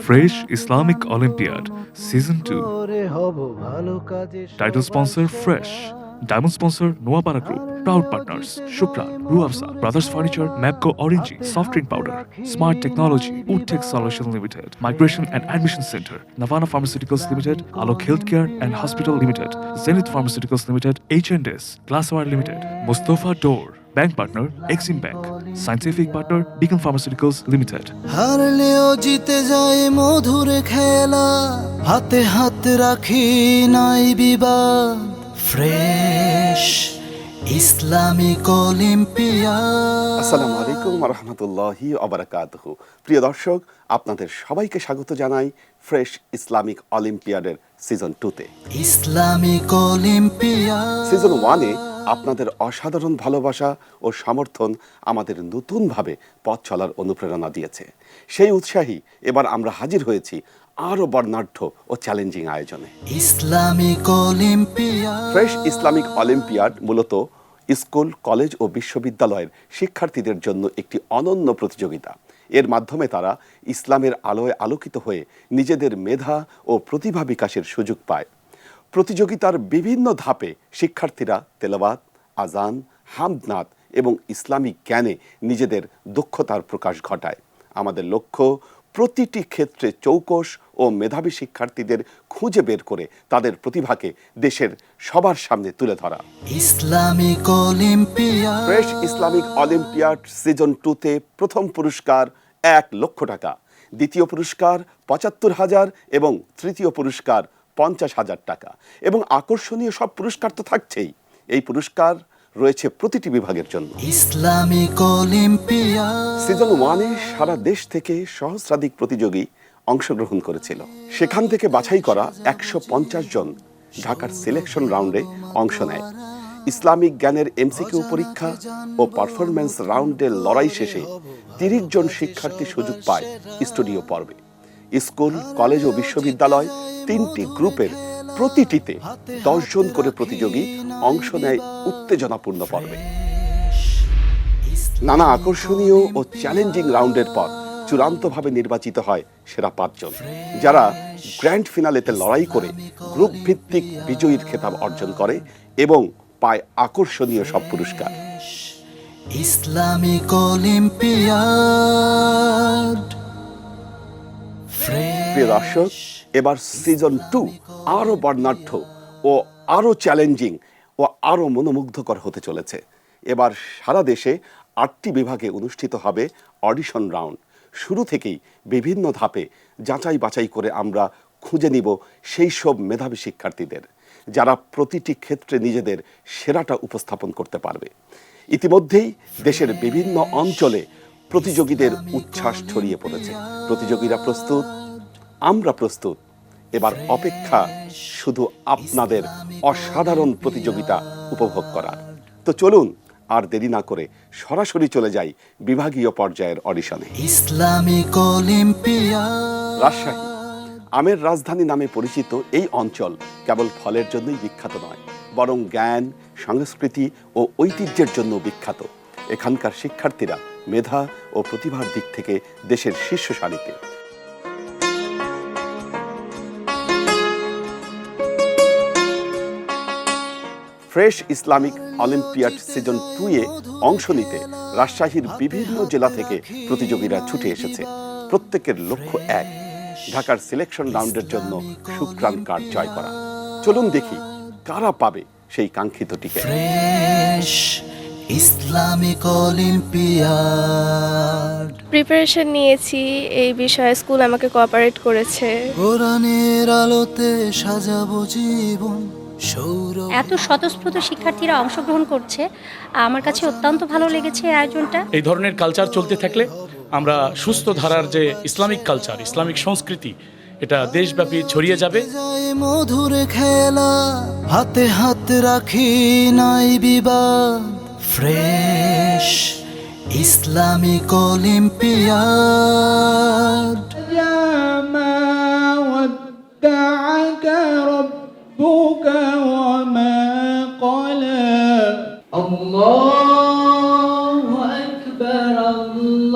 Fresh Islamic Olympiad Season 2. Title sponsor Fresh. Diamond sponsor Noabara Group. Proud partners Shukran, Ruafza, Brothers Furniture, Mapco Orange, Soft Drink Powder, Smart Technology, Woodtech Solutions Limited, Migration and Admission Center, Navana Pharmaceuticals Limited, Alok Healthcare and Hospital Limited, Zenith Pharmaceuticals Limited, H&S, Glasswire Limited, Mustafa Door, Bank partner Exim Bank, Scientific partner Beacon Pharmaceuticals Limited. হারলেও জিতে যায় মধুর খেলা, হাতে হাত রাখি নাই বিবাদ। Fresh Islamic olympiad. আসসালামু আলাইকুম ওয়া রাহমাতুল্লাহি ওয়া বারাকাতুহু। প্রিয় দর্শক, আপনাদের সবাইকে স্বাগত জানাই ফ্রেশ ইসলামিক অলিম্পিয়াডের সিজন 2-তে। ইসলামিক অলিম্পিয়াড সিজন 1-এ আপনাদের অসাধারণ ভালোবাসা ও সমর্থন আমাদের নতুনভাবে পথ চলার অনুপ্রেরণা দিয়েছে। সেই উৎসাহী এবার আমরা হাজির হয়েছি আরও বর্ণাঢ্য ও চ্যালেঞ্জিং আয়োজনে। Islamic Olympiad. Fresh Islamic olympiad মূলত স্কুল, কলেজ ও বিশ্ববিদ্যালয়ের শিক্ষার্থীদের জন্য একটি অনন্য প্রতিযোগিতা। এর মাধ্যমে তারা ইসলামের আলোয় আলোকিত হয়ে নিজেদের মেধা ও প্রতিভা বিকাশের সুযোগ পায়। প্রতিযোগিতার বিভিন্ন ধাপে শিক্ষার্থীরা তেলাওয়াত, আজান, হামদনাদ এবং ইসলামিক জ্ঞানে নিজেদের দক্ষতার প্রকাশ ঘটায়। আমাদের লক্ষ্য প্রতিটি ক্ষেত্রে চৌকস ও মেধাবী শিক্ষার্থীদের খুঁজে বের করে তাদের প্রতিভাকে দেশের সবার সামনে তুলে ধরা। Islamic Olympiad. Fresh Islamic Olympiad season 2-তে প্রথম পুরস্কার 1 লক্ষ টাকা, দ্বিতীয় পুরস্কার 75,000 এবং তৃতীয় পুরস্কার 50,000 টাকা এবং আকর্ষণীয় সব পুরস্কার তো থাকছেই। এই পুরস্কার রয়েছে প্রতিটি বিভাগের জন্য। Islamic Olympiad. সিজন 1-এ সারা দেশ থেকে সহস্রাধিক প্রতিযোগী অংশগ্রহণ করেছিল। সেখান থেকে বাছাই করা 150 জন ঢাকার সিলেকশন রাউন্ডে অংশ নেয়। ইসলামিক জ্ঞানের এমসিকিউ পরীক্ষা ও পারফরম্যান্স রাউন্ডের লড়াই শেষে 30 জন শিক্ষার্থী সুযোগ পায় স্টুডিও পর্বে। স্কুল, কলেজ ও বিশ্ববিদ্যালয় 3টি গ্রুপের প্রতিটিতে 10 জন করে প্রতিযোগী অংশ নেয় উত্তেজনাপূর্ণ পর্বে। নানা আকর্ষণীয় ও চ্যালেঞ্জিং রাউন্ডের পর চূড়ান্তভাবে নির্বাচিত হয় সেরা 5 জন, যারা গ্র্যান্ড ফিনালেতে লড়াই করে গ্রুপ ভিত্তিক বিজয়ীর খেতাব অর্জন করে এবং পায় আকর্ষণীয় সব পুরস্কার। Islamic olympiad. প্রিয় দর্শক, এবার সিজন 2 আরো বর্ণাঢ্য ও আরো চ্যালেঞ্জিং ও আরো মনোমুগ্ধকর হতে চলেছে। এবার সারা দেশে 8টি বিভাগে অনুষ্ঠিত হবে অডিশন রাউন্ড। শুরু থেকেই বিভিন্ন ধাপে যাচাই বাছাই করে আমরা খুঁজে নিব সেই সব মেধাবী শিক্ষার্থীদের, যারা প্রতিটি ক্ষেত্রে নিজেদের সেরাটা উপস্থাপন করতে পারবে। ইতিমধ্যেই দেশের বিভিন্ন অঞ্চলে প্রতিযোগীদের উচ্ছ্বাস ছড়িয়ে পড়েছে। প্রতিযোগীরা প্রস্তুত, আমরা প্রস্তুত। এবার অপেক্ষা শুধু আপনাদের অসাধারণ প্রতিযোগিতা উপভোগ করার। তো চলুন আর দেরি না করে সরাসরি চলে যাই বিভাগীয় পর্যায়ের অডিশনে। Islamic olympiad. রাজশাহী, আমের রাজধানী নামে পরিচিত এই অঞ্চল কেবল ফলের জন্যই বিখ্যাত নয়, বরং জ্ঞান, সংস্কৃতি ও ঐতিহ্যের জন্য বিখ্যাত। এখানকার শিক্ষার্থীরা মেধা ও প্রতিভার দিক থেকে দেশের শীর্ষ সারিতে। ফ্রেশ ইসলামিক অলিম্পিয়াড সিজন 2-এ অংশ নিতে রাজশাহীর বিভিন্ন জেলা থেকে প্রতিযোগীরা ছুটে এসেছে। প্রত্যেকের লক্ষ্য এক, ঢাকার সিলেকশন রাউন্ডের জন্য শুক্রান কার্ড জয় করা। চলুন দেখি কারা পাবে সেই কাঙ্ক্ষিত ticket. Fresh Islamic olympiad. Preparation নিয়েছি, এই বিষয়ে স্কুল আমাকে কোঅপারেট করেছে। কোরআনের আলোতে সাজাবো জীবন। এত স্বতঃস্ফূর্ত শিক্ষার্থীরা অংশগ্রহণ করছে, আমার কাছে অত্যন্ত ভালো লেগেছে এই আয়োজনটা। এই ধরনের কালচার চলতে থাকলে আমরা সুস্থ ধারার যে ইসলামিক কালচার, ইসলামিক সংস্কৃতি, এটা দেশব্যাপী ছড়িয়ে যাবে। মধুর খেলা, হাতে হাত রাখি নাই বিবাদ। Fresh Islamic olympiad. ربك وما قلى الله أكبر الله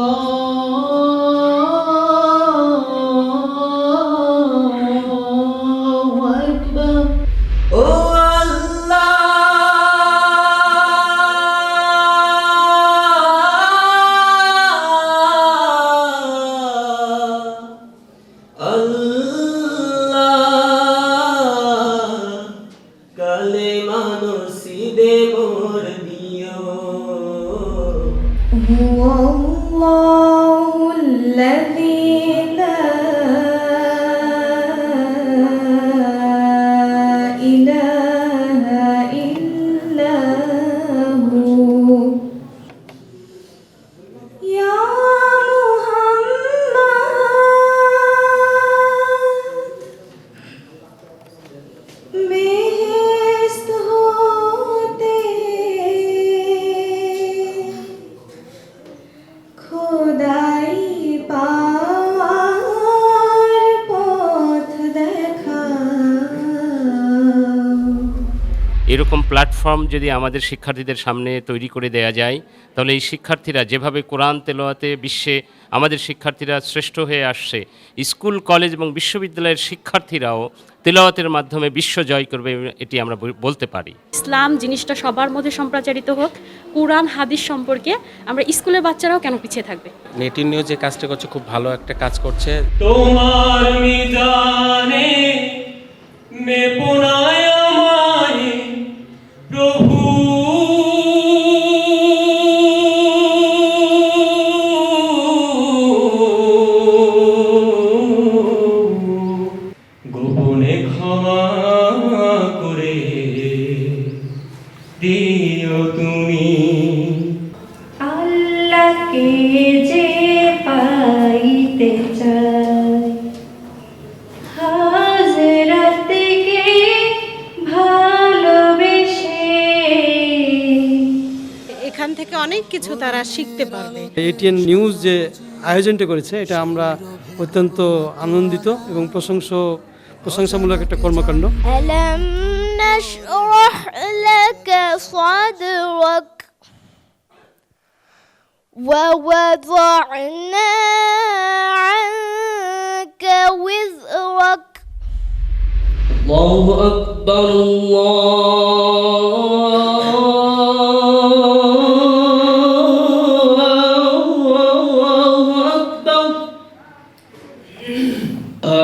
এরকম প্ল্যাটফর্ম যদি আমাদের শিক্ষার্থীদের সামনে তৈরি করে দেয়া যায়, তাহলে এই শিক্ষার্থীরা যেভাবে কোরআন তেলাওয়াতে বিশ্বে আমাদের শিক্ষার্থীরা শ্রেষ্ঠ হয়ে আসছে, স্কুল কলেজ এবং বিশ্ববিদ্যালয়ের শিক্ষার্থীরাও তেলাওয়াতের মাধ্যমে বিশ্ব জয় করবে, এটি আমরা বলতে পারি। ইসলাম জিনিসটা সবার মধ্যে সম্প্রচারিত হোক, কোরআন হাদিস সম্পর্কে আমরা স্কুলের বাচ্চারাও কেন পিছিয়ে থাকবে। নেটিভ নিউজ যে কাজটা করছে খুব ভালো একটা কাজ করছে। তোমার মিজানে নেপুনায় আমায় প্রভু, গোপনে ক্ষমা করে দিও তুমি। আল্লাহকে যে পাইতে চাই, হাজরাতকে ভালোবেসে। এখান থেকে অনেক কিছু তারা শিখতে পারবে। এটিএন নিউজ যে আয়োজনটা করেছে, এটা আমরা অত্যন্ত আনন্দিত এবং প্রশংসামূলক একটা কর্মকাণ্ড। ألم نشرح لك صدرك ووضعنا عنك وزرك الله أكبر الله أكبر।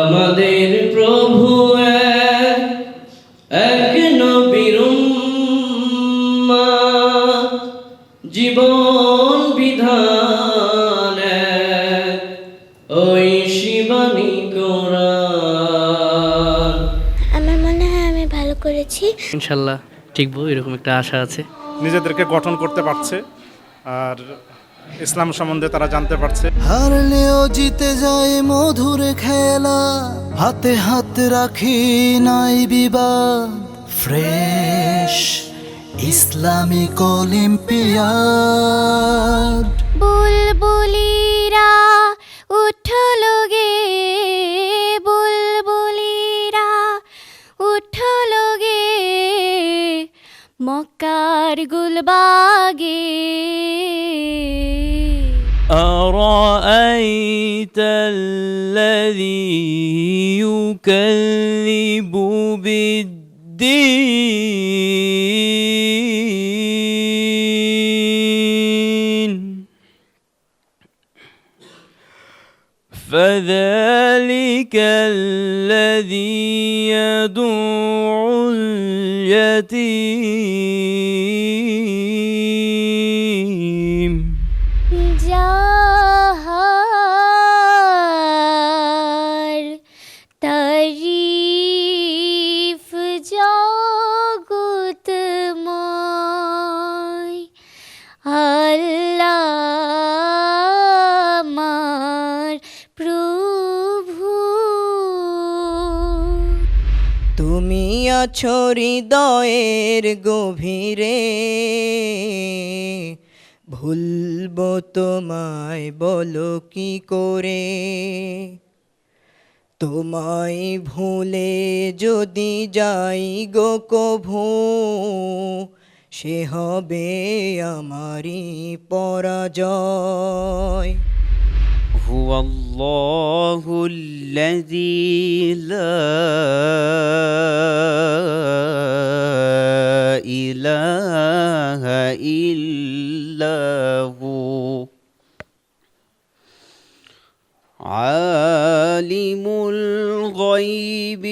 আমাদের প্রভু এক নবীর উম্মত, জীবন বিধান ওই শিবানী কোরআন। আমার মনে হয় আমি ভালো করেছি। ইনশাল্লাহ ঠিকবো, এরকম একটা আশা আছে। নিজেদেরকে গঠন করতে পারছে আর ইসলাম সম্বন্ধে তারা জানতে পারছে। হারলেও জিতে যায় মধুর খেলা, হাতে হাত রাখি নাই বিবাদ। Fresh Islamic olympiad. বুলবুলিরা উঠলো গে, বুলবুলিরা উঠলো গে, মক্কার গুলবাগে। أرأيت الذي يكذب بالدين فذلك الذي يدع اليتيم যাহার তারিফ জগৎময়, আল্লাহ আমার প্রভু। তুমি আছো হৃদয়ের গভীরে, ভুলবো তোমায় বলো কি করে। তোমায় ভুলে যদি যাই গো কভু, সে হবে আমারই পরাজয়। هو الله الذي لا إله إلا هو عالم الغيب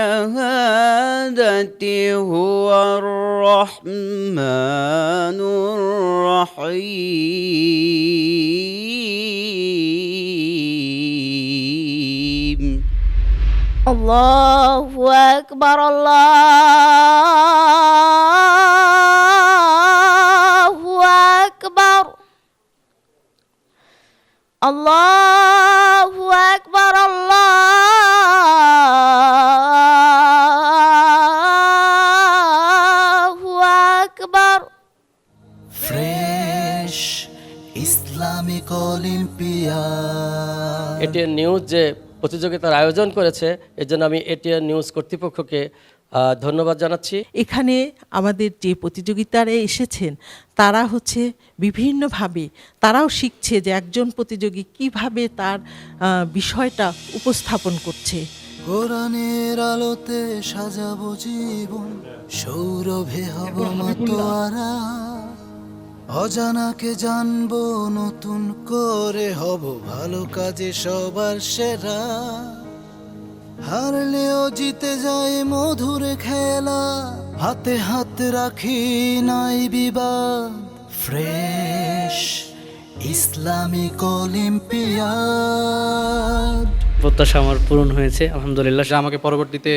والشهادة هو الرحمن الرحيم আল্লাহু আকবার, আল্লাহু আকবার, আল্লাহু আকবার, আল্লাহু আকবার। Fresh Islamic Olympiad. ATN news যে প্রতিযোগিতার আয়োজন করেছে, এর জন্য আমি এটিএন নিউজ কর্তৃপক্ষকে ধন্যবাদ জানাচ্ছি। এখানে আমাদের যে প্রতিযোগিতারে এসেছেন তারা হচ্ছে বিভিন্নভাবে তারাও শিখছে যে একজন প্রতিযোগী কিভাবে তার বিষয়টা উপস্থাপন করছে। কোরআনের আলোতে সাজাবো জীবন, সৌরভে হব মাতোয়ারা, অজানাকে জানবো নতুন করে, হব ভালো কাজে সবার সেরা। হারলেও জিতে যায় মধুর খেলা, হাতে হাত রাখি নাই বিবাদ, ফ্রেশ ইসলামিক অলিম্পিয়াড। প্রত্যাশা আমার পূরণ হয়েছে আলহামদুলিল্লাহ, যা আমাকে পরবর্তীতে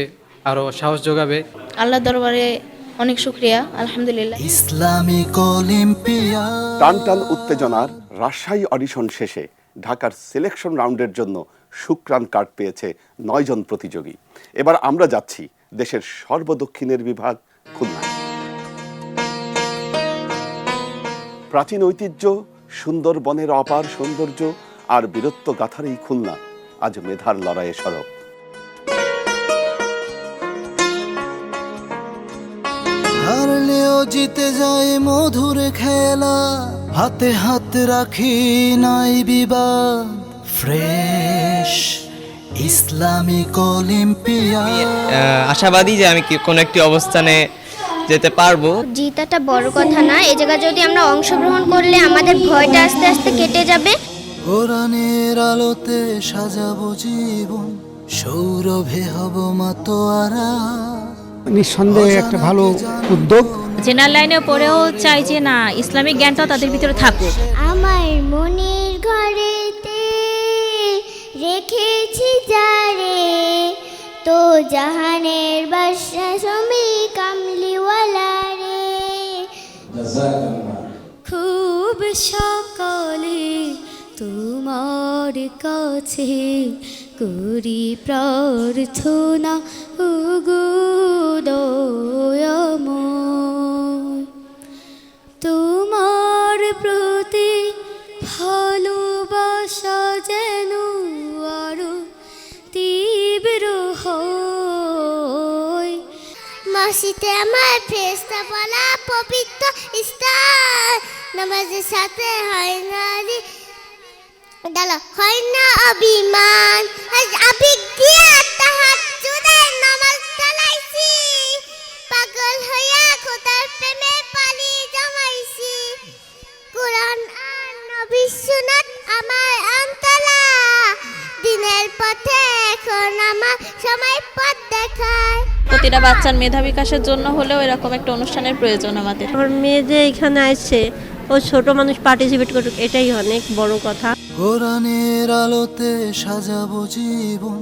আরও সাহস যোগাবে। আল্লাহ দরবারে অনেক শুকরিয়া, আলহামদুলিল্লাহ। Islamic olympiad. টান টান উত্তেজনার রাজশাহী অডিশন শেষে ঢাকার সিলেকশন রাউন্ডের জন্য শুক্রান কার্ড পেয়েছে 9 জন প্রতিযোগী। এবার আমরা যাচ্ছি দেশের সর্বদক্ষিণের বিভাগ খুলনায়। প্রাচীন ঐতিহ্য, সুন্দরবনের অপার সৌন্দর্য আর বীরত্ব গাথার এই খুলনা আজ মেধার লড়াইয়ে সরব। হারলেও জিতে যায় মধুর খেলা, হাতে হাত রাখি নাই বিবাদ, ফ্রেশ ইসলামিক অলিম্পিয়াড। আশাবাদী যে আমি কোনো একটি অবস্থানে যেতে পারবো। জিতাটা বড় কথা না, এই জায়গায় যদি আমরা অংশগ্রহণ করলে আমাদের ভয়টা আস্তে আস্তে কেটে যাবে। কোরআনের আলোতে সাজাবো জীবন, সৌরভে হব মাতোয়ারা। নিঃসন্দেহে একটা ভালো উদ্যোগ। জেনারেল লাইনে পড়েও চাই যে না, ইসলামিক জ্ঞানটাও তাদের ভিতরে থাকুক। আমার মনের ঘরেতে রেখেছি যারে, তো জাহানের বাদশা সমী কামলিওয়ালা রে। খুব সকালে তোমার কাছে করি প্রার্থনা, ওগো দয়াময়, তোমার প্রতি ভালোবাসা যেন আরো তীব্র হয়। মসজিদে আমার ফেরেশতা বলা পবিত্র স্থান, নামাজের সাথে হয় না ডালা হয় না অভিমান, আজ আবেগ দিয়া তাহাজ্জুদের নামাজ চালাইছি, পাগল হইয়া খোদার প্রেমে পালি জমাইছি। কোরআন আর নবী সুন্নাত আমার অন্তলা, দিনের পথে এখন আমার সময় পথ দেখায়। প্রতিটা বাচ্চার মেধা বিকাশের জন্য হলেও এরকম একটা অনুষ্ঠানের প্রয়োজন আমাদের। আমার মেয়ে যে এখানে আসছে, ও ছোট মানুষ পার্টিসিপেট করুক, এটাই অনেক বড় কথা। কোরআনের আলোতে সাজাবো জীবন,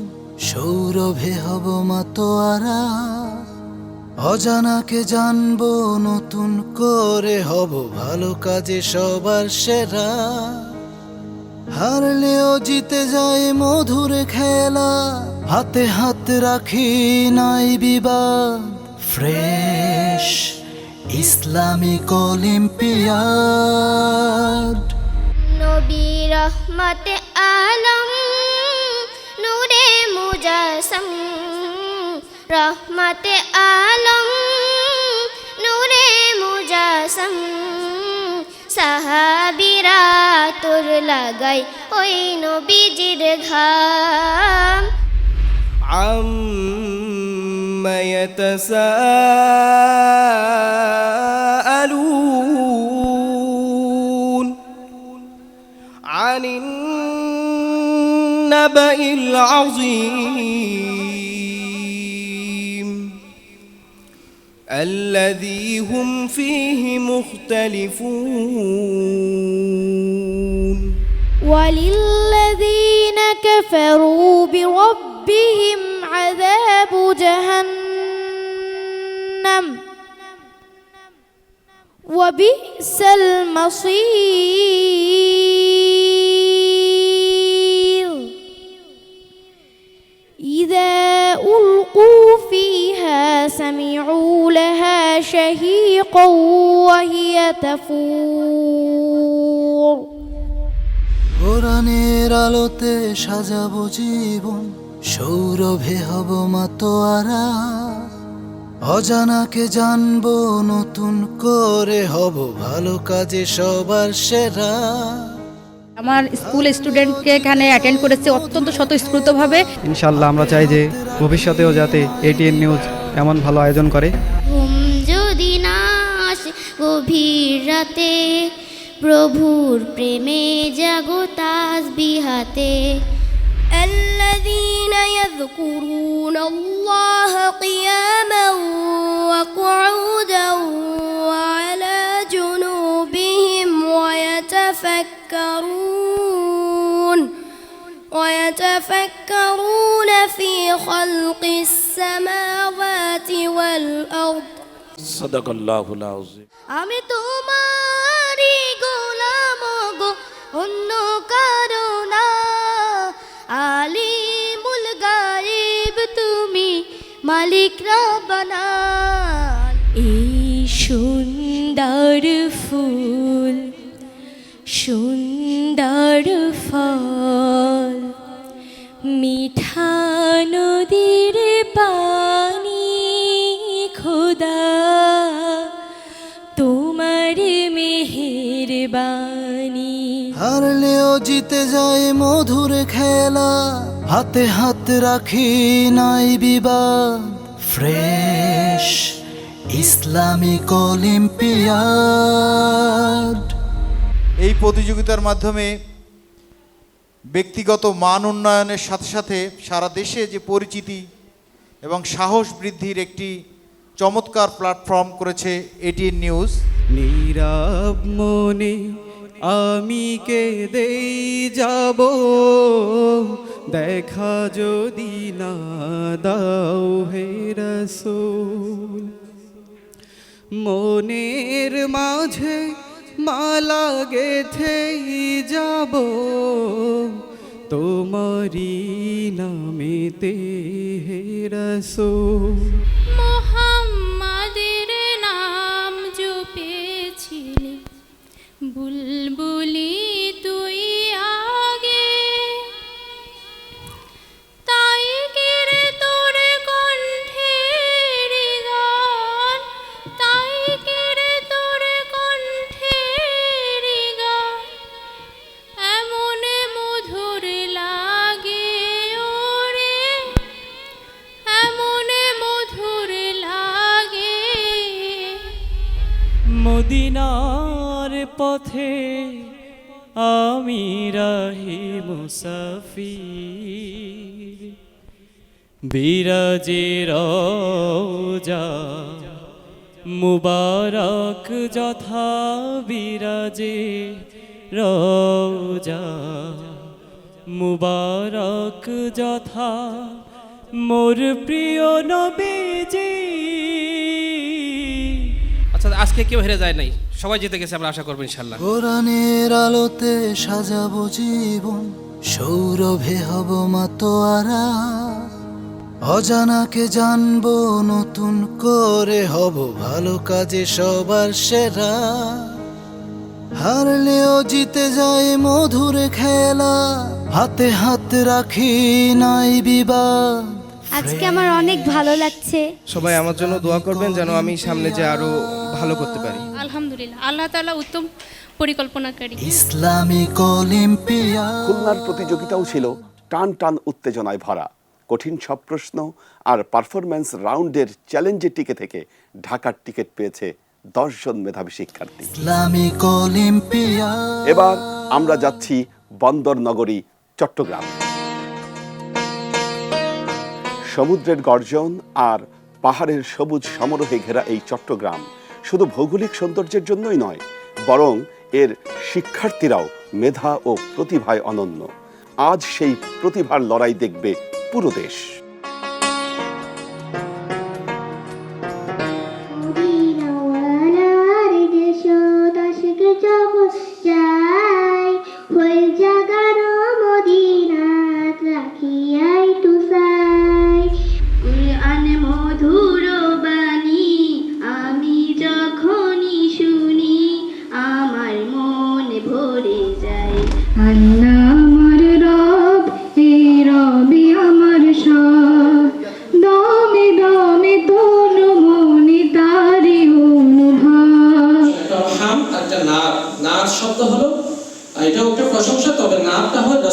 সৌরভে হব মাতোয়ারা, অজানাকে জানবো নতুন করে, হব ভালো কাজে সবার সেরা। হারলেও জিতে যায় মধুর খেলা, হাতে হাত রাখি নাই বিবাদ, ফ্রেশ ইসলামিক অলিম্পিয়াড। নবী রহমতে আলম নূরে মুজাসম, রহমতে আলম নূরে মুজাসম, সাহাবীরা তোর লাগাই ওই নবীজির ঘাম। عما يتساءلون عن النبأ العظيم الذي هم فيه مختلفون. وللذين كفروا بربهم عذاب جهنم وبئس المصير. إذا ألقوا فيها سمعوا لها شهيقا وهي تفور. কোরআনের আলোতে সাজাবো জীবন, সৌরভে হব মাতোয়ারা, অজানাকে জানবো নতুন করে, হব ভালো কাজে সবার সেরা। আমার স্কুল স্টুডেন্টকে এখানে অ্যাটেন্ড করেছে অত্যন্ত স্বতঃস্ফূর্তভাবে। ইনশাল্লাহ আমরা চাই যে ভবিষ্যতেও যাতে এটিএন নিউজ এমন ভালো আয়োজন করে। ঘুম যদি না আসে গভীর রাতে, প্রভুর প্রেমে জাগো তাসবিহাতে। الذين يذكرون الله قياما وقعودا وعلى جنوبهم ويتفكرون في خلق السماوات والأرض صدق الله العظيم। আমি তোমারই গোলাম গো, অন্য কারো না। আলিমুল গায়েব তুমি, মালিক রব্বানা। এই সুন্দর ফুল, সুন্দর ফল, মিঠা নদীর পানি, খোদা তোমার মেহেরবানি। হারলেও জিতে যায় মধুর খেলা, হাতে হাত রাখি নাই বিবাদ। Fresh Islamic olympiad. এই প্রতিযোগিতার মাধ্যমে ব্যক্তিগত মান উন্নয়নের সাথে সাথে সারা দেশে যে পরিচিতি এবং সাহস বৃদ্ধির একটি চমৎকার প্ল্যাটফর্ম করেছে এটিএন নিউজ। নীরব মনে আমি কেঁদেই যাব, দেখা যদি না দাও হে রাসূল। মনের মাঝে মালা গেথেই যাব, তোমারি নামেতে হে রাসূল। মুহাম্মাদের নাম জপেছিলি, বুলবুলি তুই আগে, তাই কেড়ে তোর কণ্ঠের গান, তাই কেড়ে তোর কণ্ঠের গান, এমন মধুর লাগে ওরে, এমন মধুর লাগে। মদিনার পথে আমি রাহি মুসাফির, বিরাজে রওজা মুবারক যথা, বিরাজে রওজা মুবারক যথা, মোর প্রিয় নবীজি। আচ্ছা, আজকে কেউ হেরে যায় নাই, সবাই জিতে গেছে, আমরা আশা করবো ইনশাল্লাহ। কোরআনের আলোতে সাজাবো জীবন, সৌরভে হব মাতোয়ারা। অজানাকে জানবো নতুন করে, হব ভালো কাজে সবার সেরা। হারলেও জিতে যায় মধুর খেলা, হাতে হাত রাখি নাই বিবাদ। আজকে আমার অনেক ভালো লাগছে। সবাই আমার জন্য দোয়া করবেন যেন আমি সামনে যে আরো ভালো করতে পারি। আলহামদুলিল্লাহ, আল্লাহ তাআলা উত্তম পরিকল্পনাকারী। Islamic olympiad. খুলনার প্রতিযোগিতাও ছিল টান টান উত্তেজনায় ভরা। কঠিন সব প্রশ্ন আর পারফরম্যান্স রাউন্ডের চ্যালেঞ্জে টিকে থেকে ঢাকার টিকিট পেয়েছে 10 জন মেধাবী শিক্ষার্থী। Islamic olympiad. এবার আমরা যাচ্ছি বন্দর নগরী চট্টগ্রাম। সমুদ্রের গর্জন আর পাহাড়ের সবুজ সমারোহে ঘেরা এই চট্টগ্রাম শুধু ভৌগোলিক সৌন্দর্যের জন্যই নয়, বরং এর শিক্ষার্থীরাও মেধা ও প্রতিভায় অনন্য। আজ সেই প্রতিভার লড়াই দেখবে পুরো দেশ। মধুর বাণী আমি যখনই শুনি, আমার মনে ভরে যায়। আল্লাহ আমার রব, হে রবি আমার সব।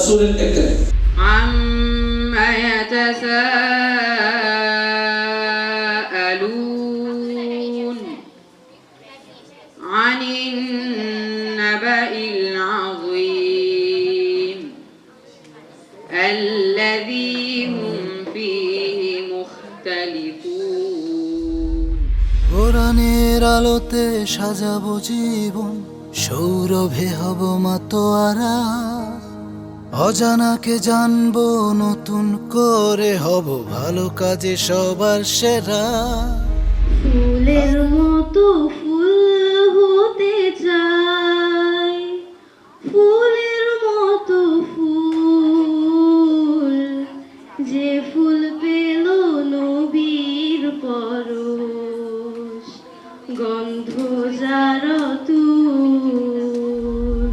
রাসূলের একটা عما يتساءلون عن النبأ العظيم الذي هم فيه مختلفون কোরআনের আলোতে সাজাবো জীবন, সৌরভে হব মাতোয়ারা, অজানাকে জানবো নতুন করে, হব ভালো কাজে সবার সেরা। ফুলের মতো ফুল হতে চাই, ফুলের মতো ফুল, যে ফুল পেল নবীর পরশ, গন্ধ যার তুল।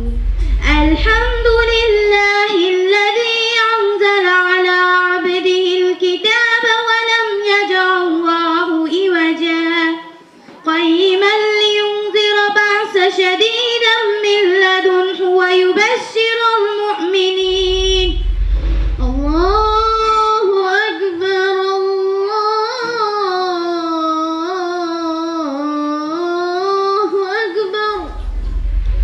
আলহামদুলিল্লাহিল্লাযী আনজালা আলা আবদিহিল কিতাবা ওয়া লাম ইয়াজআল লাহু ইওয়াজা قيما لينذر بأسا شديدا من لدنه ويبشر المؤمنين. الله أكبر الله أكبر.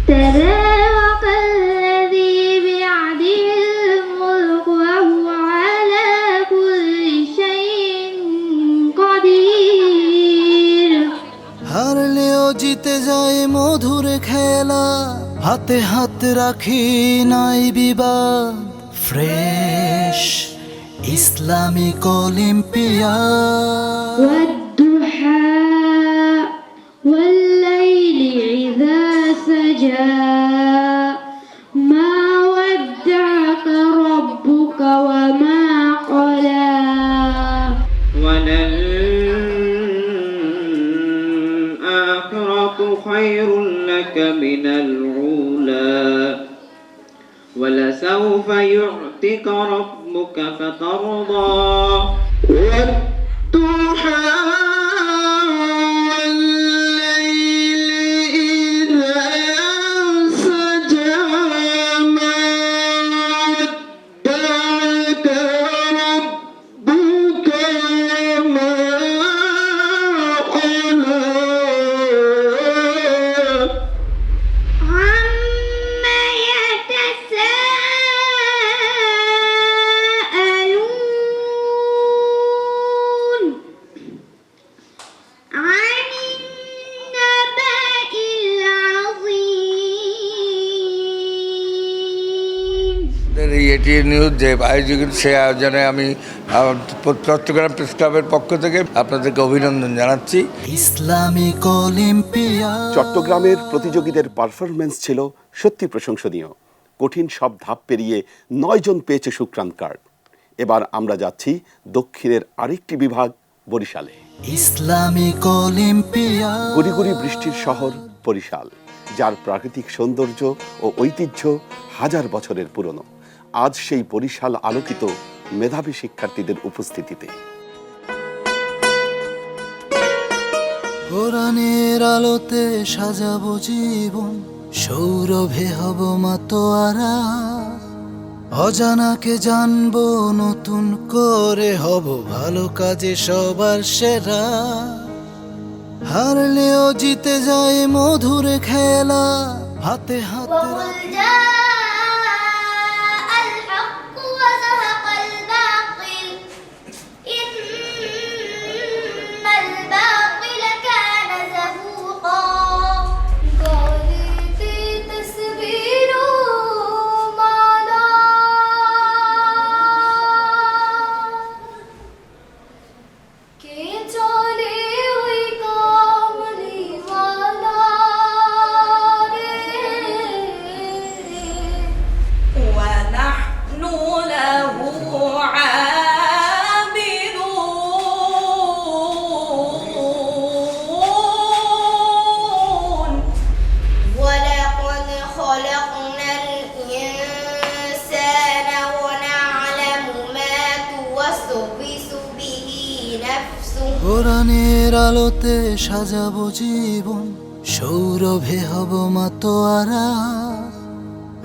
تبارك الذي بيده الملك وهو على كل شيء قدير. হারলেও জিতে যায় মধুর খেলা, হাতে হাত রাখি নাই বিবাদ, ফ্রেশ ইসলামিক অলিম্পিয়াড। والضحى والليل إذا سجى ما ودعك ربك وما قلى وللآخرة خير لك من الأولى ولسوف يعطيك ربك فترضى. والضحى والليل إذا سجى ما ودعك ربك وما قلى. عما يتساءلون عن النبأ العظيم. এটি নিউজ যে আয়োজক, সেই আয়োজনে আমি চট্টগ্রাম প্রেস ক্লাবের পক্ষ থেকে আপনাদেরকে অভিনন্দন জানাচ্ছি। Islamic olympiad. চট্টগ্রামের প্রতিযোগীদের পারফরমেন্স ছিল সত্যি প্রশংসনীয়। কঠিন সব ধাপ পেরিয়ে 9 জন পেয়েছে সুক্রান কার্ড। এবার আমরা যাচ্ছি দক্ষিণের আরেকটি বিভাগ, বরিশালে। Islamic olympiad. গুড়ি গুড়ি বৃষ্টির শহর বরিশাল, যার প্রাকৃতিক সৌন্দর্য ও ঐতিহ্য হাজার বছরের পুরনো। আজ সেই বরিশাল আলোকিত মেধাবী শিক্ষার্থীদের উপস্থিতিতে। কোরআনের আলোতে সাজাবো জীবন, সৌরভে হব মাতোয়ারা, অজানাকে জানবো নতুন করে, হব ভালো কাজে সবার সেরা। হারলেও জিতে যায় মধুর খেলা, হাতে হাত রাখি। কোরআনের আলোতে সাজাবো জীবন, সৌরভে হব মাতোয়ারা,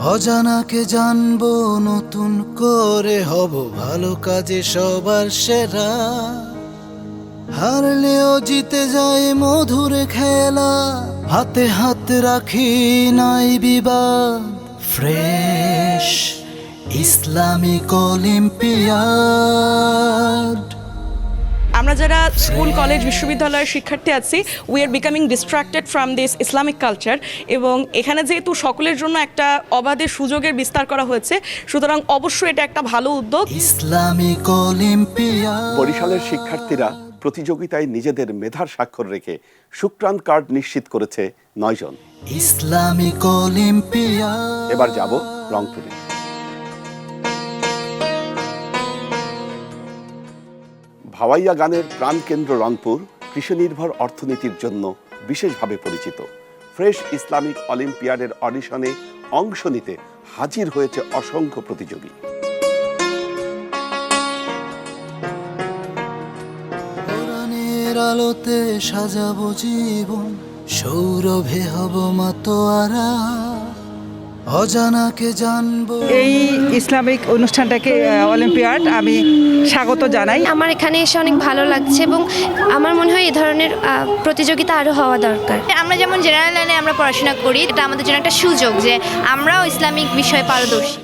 অজানাকে জানবো নতুন করে, হব ভালো কাজে সবার সেরা। হারলেও জিতে যায় মধুর খেলা, হাতে হাত রাখি নাই বিবাদ। Fresh Islamic olympiad. আমরা যারা স্কুল কলেজ বিশ্ববিদ্যালয়ের শিক্ষার্থী আছি, we are becoming distracted from this Islamic culture, এবং এখানে যেহেতু সকলের জন্য একটা অবাধে সুযোগের বিস্তার করা হয়েছে, সুতরাং অবশ্যই এটা একটা ভালো উদ্যোগ। Islamic olympiad. বরিশালের শিক্ষার্থীরা প্রতিযোগিতায় নিজেদের মেধার স্বাক্ষর রেখে শুক্রান কার্ড নিশ্চিত করেছে 9 জন। Islamic olympiad. এবার যাব রংপুরে। ভাওয়াইয়া গানের প্রাণকেন্দ্র রংপুর কৃষি নির্ভর অর্থনীতির জন্য বিশেষভাবে পরিচিত। ফ্রেশ ইসলামিক অলিম্পিয়াডের অডিশনে অংশ নিতে হাজির হয়েছে অসংখ্য প্রতিযোগী। কোরআনের আলোতে সাজাবো জীবন, সৌরভে হব মাতোয়ারা। অজানাকে জানবো। এই ইসলামিক অনুষ্ঠানটাকে অলিম্পিয়াড আমি স্বাগত জানাই। আমার এখানে এসে অনেক ভালো লাগছে এবং আমার মনে হয় এই ধরনের প্রতিযোগিতা আরও হওয়া দরকার। আমরা যেমন জেনারেল লাইনে আমরা পড়াশোনা করি, এটা আমাদের জন্য একটা সুযোগ যে আমরাও ইসলামিক বিষয়ে পারদর্শী।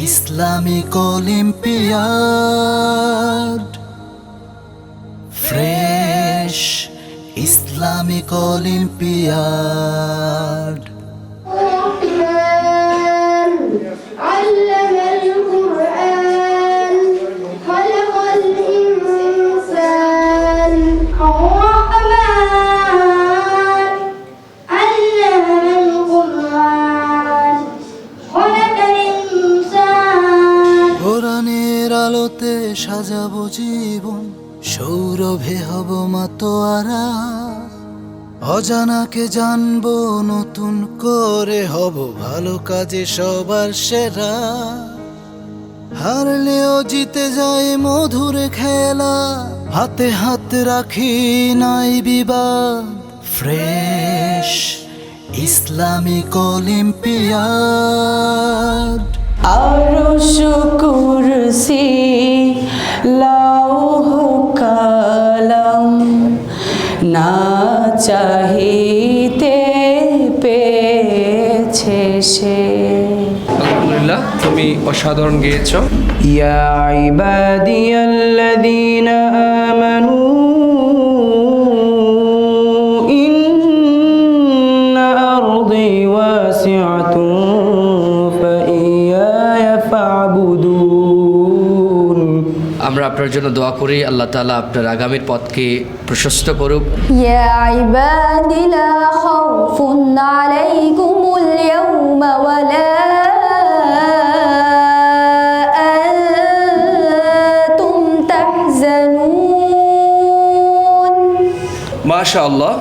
Islamic Olympiad. Fresh Islamic Olympiad. علم القرآن خلق الإنسان الرحمن علم القرآن خلق الإنسان। কোরআনের আলোতে সাজাবো জীবন, সৌরভে হব মাতোয়ারা। অজানাকে জানবো নতুন করে, হব ভালো কাজে সবার সেরা। হারলেও জিতে যায় মধুর খেলা, হাতে হাত রাখি নাই বিবাদ। Fresh Islamic olympiad. আরশ কুরসি লৌহ কলম না চাহিতে পেয়েছে সে। আলহামদুলিল্লাহ, তুমি অসাধারণ গেয়েছো। ইয়া ইবাদিয়াল্লাযীনা আমানু ইন্না আরদি ওয়াসিআতুন ফাইয়ায়া ফা'বুদুন। আমরা আপনার জন্য দোয়া করি, আল্লাহ তাআলা আপনার আগামীর পথকে প্রশস্ত করুক। ইয়া ইবাদি লা খাউফুন আলাইকুমুল ইয়াওমা ওয়া লা আনতুম তাহজানুন। মাশাআল্লাহ,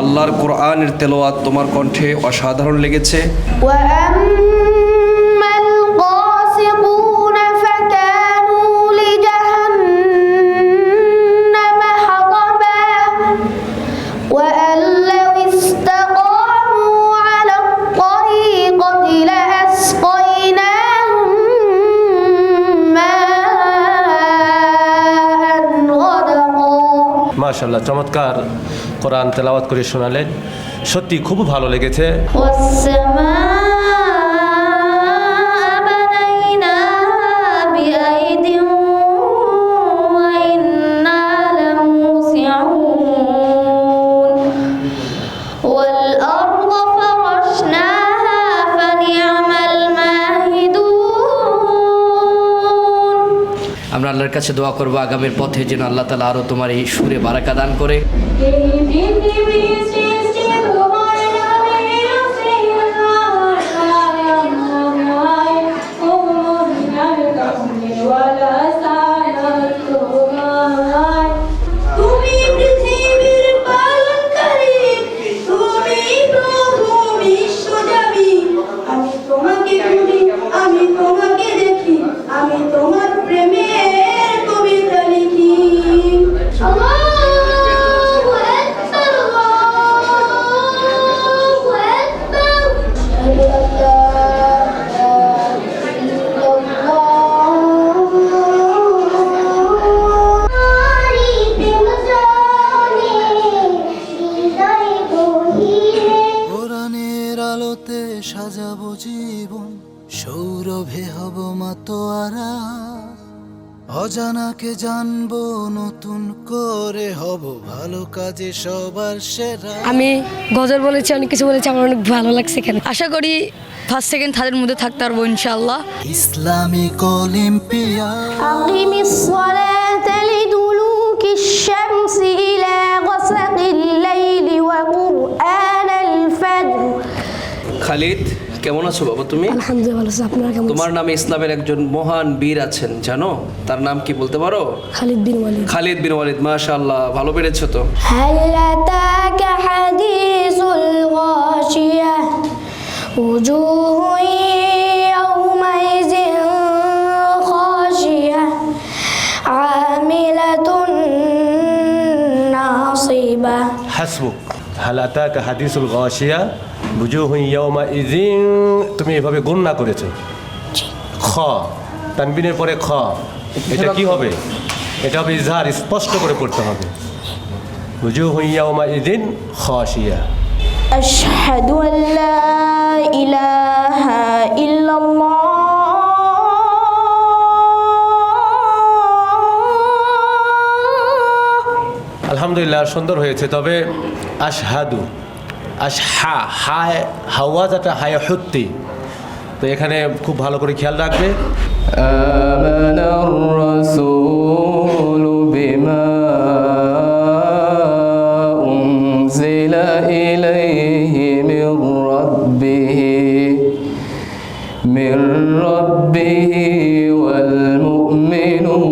আল্লাহর কোরআনের তেলাওয়াত তোমার কণ্ঠে অসাধারণ লেগেছে। ওয়া আম্মাল কাসিকুনা ফাকানু লিজাহান্নামা হাতাবা ওয়া আল্লাউ ইসতাকামু আলা الطريقতি লাআসকাইনাহুম মাআন গাদাকা। মাশাআল্লাহ, চমৎকার কোরআন তেলাওয়াত করে শোনালেন, সত্যি খুব ভালো লেগেছে। আমরা আল্লাহর কাছে দোয়া করবো আগামীর পথে যেন আল্লাহ তাআলা আরও তোমার এই সুরে বারাকা দান করে। আল্লাহু আকবার। অজানাকে জানবো নতুন করে, হব ভালো কাজে সবার সেরা। আমি গজল বলেছি, অনেক কিছু বলেছি, আমার অনেক ভালো লাগছে এখানে। আশা করি ফার্স্ট সেকেন্ড থার্ডের মধ্যে থাকতে পারবো ইনশাআল্লাহ। Islamic olympiad أقم الصلاة لدلوك الشمس إلى غسق الليل وقرآن الفجر। খালিদ, কেমন আছো বাবা তুমি? আলহামদুলিল্লাহ ভালো আছি, আপনারা কেমন? তোমার নামে ইসলামের একজন মহান বীর আছেন, জানো তার নাম কি বলতে পারো? খালিদ বিন ওয়ালিদ। খালিদ বিন ওয়ালিদ, মাশাআল্লাহ, ভালো পেরেছো তো। هل أتاك حديث الغاشية وجوه يومئذ خاشية عاملة ناصبة। হাসবুক হাল আতাকা হাদিসুল গাশিয়া বুজুহুন ইয়াউমাইযিন, তুমি এভাবে গণনা করেছো। খ, তানবিনের পরে খ, এটা কি হবে? এটা হবে ইজহার, স্পষ্ট করে পড়তে হবে। বুজুহুন ইয়াউমাইযিন খাশিয়া। أشهد أن لا إله إلا الله আলহামদুলিল্লাহ, সুন্দর হয়েছে। তবে আশহাদু, আশহা, হায় হাওয়াজাটা হায় হুত্তি, তো এখানে খুব ভালো করে খেয়াল রাখবে। আমানার রাসূলু বিমা উনজিলা ইলাইহি মির রাব্বিহি ওয়াল মুমিনুন।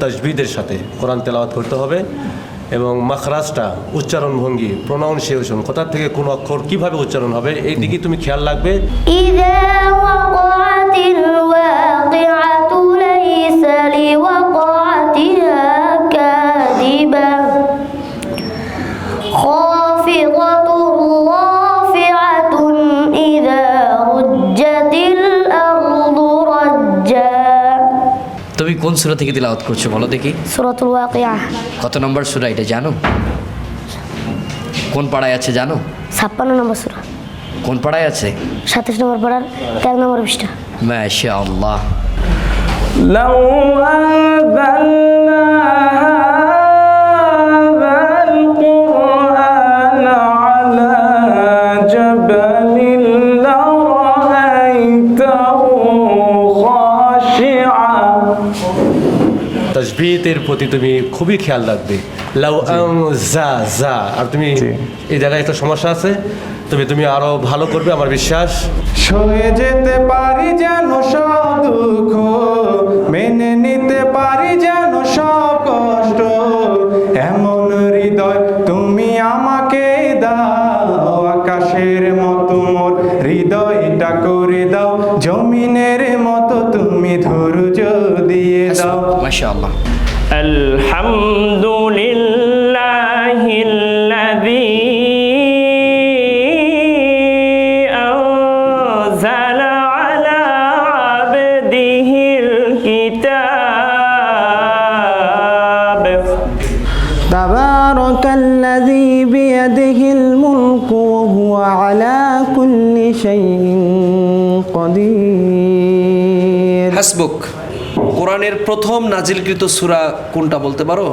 তাজবিদের সাথে কোরআন তেলাওয়াত করতে হবে এবং মাখরাজটা, উচ্চারণ ভঙ্গি, প্রনাউন্সিয়েশন, কোথা থেকে কোন অক্ষর কিভাবে উচ্চারণ হবে এই দিকে তুমি খেয়াল রাখবে। إذا وقعت الواقعة ليس لوقعتها كاذبة خافضة رافعة إذا رجت الأرض رجا। তুমি কোন সূরা থেকে তিলাওয়াত করছো বলো দেখি? সূরাতুল ওয়াকিয়া। কত নম্বর সূরা এটা জানো? কোন পাড়ায় আছে জানো? 56 নম্বর সূরা। কোন পাড়ায় আছে? 27 নম্বর পারার 13 নম্বর পৃষ্ঠা। মাশাআল্লাহ। লাউ আনজালনা হাযাল কুরআন আলা জাবালিন লারাআইতাহু খাশিআ। তাজবিদের প্রতি তুমি খুবই খেয়াল রাখবে। লাউ আনজা জা, আর তুমি এই জায়গায় একটা সমস্যা আছে, তুমি আরো ভালো করবে আমার বিশ্বাস। সয়ে যেতে পারি যেন সব দুঃখ, মেনে নিতে পারি যেন সব কষ্ট, এমন হৃদয় তুমি আমাকে দাও। আকাশের মতো মোর হৃদয়টা করে দাও, জমিনের মতো তুমি ধৈর্য দিয়ে দাও। মাশাআল্লাহ। আলহামদুলিল্লাহিল্লাযী تبارك الذي بيده الملك وهو على كل شيء قدير। হাসবুক কোরআনের প্রথম নাজিলকৃত সূরা কোনটা বলতে পারো?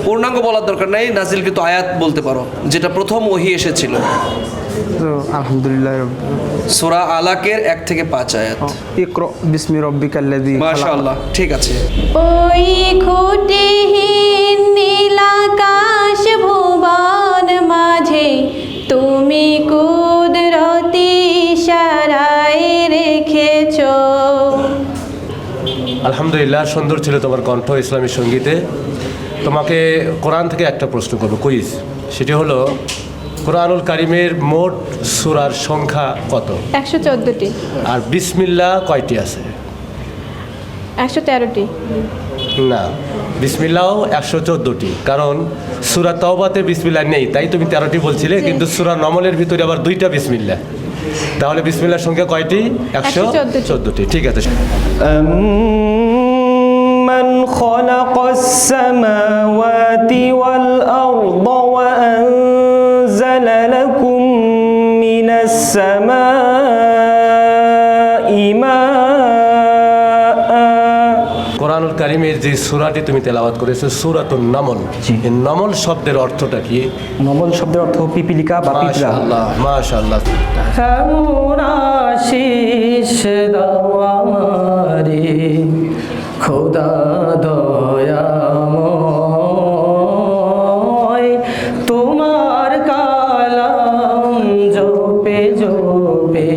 পূর্ণাঙ্গ বলার দরকার নাই, নাজিলকৃত আয়াত বলতে পারো যেটা প্রথম ওহী এসেছিল। আলহামদুলিল্লাহ। সূরা আলাকের 1 থেকে 5 আয়াত। ইকরা বিসমি রাব্বিকাল্লাযী। মাশাআল্লাহ, ঠিক আছে। ওই খুঁটিহীন নীল আকাশ ভুবন মাঝে তুমি কুদরতি ইশারায় রেখেছো। আলহামদুলিল্লাহ, সুন্দর ছিল তোমার কণ্ঠ ইসলামী সঙ্গীতে। তোমাকে কোরআন থেকে একটা প্রশ্ন করবো, কুইজ। সেটি হলো কোরআনুল কারিমের মোট সূরার সংখ্যা কত? 114টি। আর বিসমিল্লাহ কয়টি আছে? 113টি। না, বিসমিল্লাহ 114টি, কারণ সূরা তাওবাতে বিসমিল্লাহ নেই, তাই তুমি 13টি বলছিলে, কিন্তু সূরা নমলের ভিতরে আবার 2টা বিসমিল্লাহ। তাহলে বিসমিল্লাহর সংখ্যা কয়টি? 114টি। ঠিক আছে। من خلق السماوات والأرض وأنزل لكم من السماء ماء কারিমের যে সূরাটি তুমি তেলাওয়াত করেছো সূরাতুন নামল, এই নমল শব্দের অর্থটা কি? নমল শব্দের অর্থ পিপিলিকা বা পিঁপড়া। মাশাআল্লাহ মাশাআল্লাহ। এমন আশিস দাও আমারে খোদা দয়াময়, তোমার কালাম জপে জপে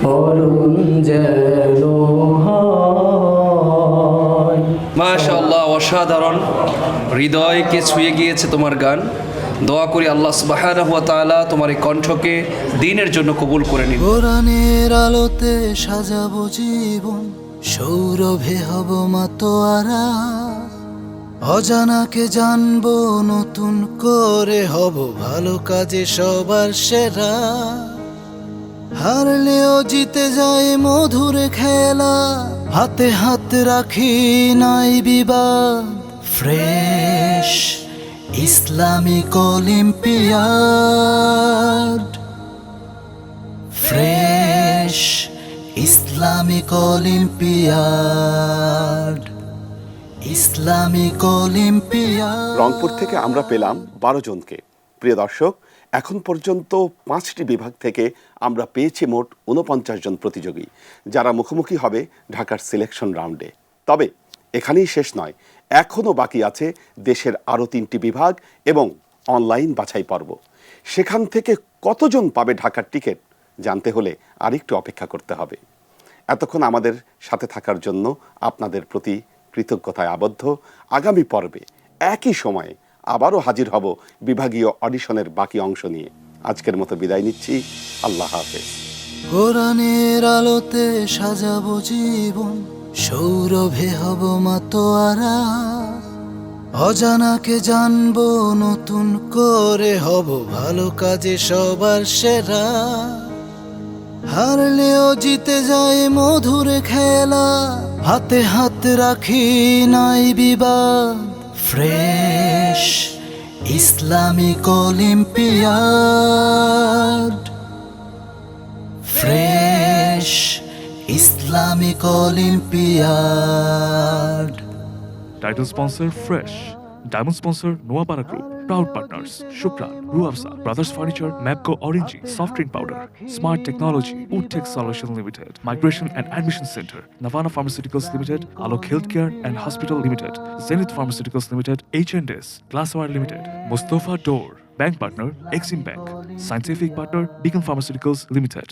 মরণ যেন হয়। মাশাআল্লাহ, অসাধারণ, হৃদয়কে ছুঁয়ে গিয়েছে তোমার গান। দোয়া করি আল্লাহ সুবহানাহু ওয়া তাআলা তোমার এই কণ্ঠকে দ্বীনের জন্য কবুল করে নিন। কোরআনের আলোতে সাজাবো জীবন, সৌরভে হব মাতোয়ারা, অজানাকে জানবো নতুন করে, হব ভালো কাজে সবার সেরা। হারলেও জিতে যায় মধুর খেলা, হাতে হাত রাখি নাই বিবাদ। Fresh Islamic Olympiad, fresh Islamic olympiad, Islamic olympiad. Rangpur থেকে আমরা পেলাম 12 জনকে। প্রিয় দর্শক, এখন পর্যন্ত 5টি বিভাগ থেকে আমরা পেয়েছি মোট 49 জন প্রতিযোগী, যারা মুখোমুখি হবে ঢাকার সিলেকশন রাউন্ডে। তবে এখানেই শেষ নয়, এখনও বাকি আছে দেশের আরও 3টি বিভাগ এবং অনলাইন বাছাই পর্ব। সেখান থেকে কতজন পাবে ঢাকার টিকিট জানতে হলে আরেকটু অপেক্ষা করতে হবে। এতক্ষণ আমাদের সাথে থাকার জন্য আপনাদের প্রতি কৃতজ্ঞতায় আবদ্ধ। আগামী পর্বে একই সময়ে আবারও হাজির হব বিভাগীয় অডিশনের বাকি অংশ নিয়ে। আজকের মতো বিদায় নিচ্ছি, আল্লাহ হাফেজ। কোরআনের আলোতে সাজাবো জীবন, সৌরভে হব মাতোয়ারা, অজানাকে জানবো নতুন করে, হব ভালো কাজে সবার সেরা। হারলেও জিতে যায় মধুর খেলা, হাতে হাত রাখি নাই বিবাদ। Fresh Islamic Olympiad, fresh Islamic olympiad. Title sponsor Fresh. Diamond sponsor Noapara Group. Proud partners Shukran, Ruafsa, Brothers Furniture, Mapco Orange, Soft Drink Powder, Smart Technology, Woodtech Solutions Limited, Migration and Admission Center, Navana Pharmaceuticals Limited, Alok Healthcare and Hospital Limited, Zenith Pharmaceuticals Limited, H&S, Glasswire Limited, Mustafa Door, Bank Partner Exim Bank, Scientific Partner Beacon Pharmaceuticals Limited.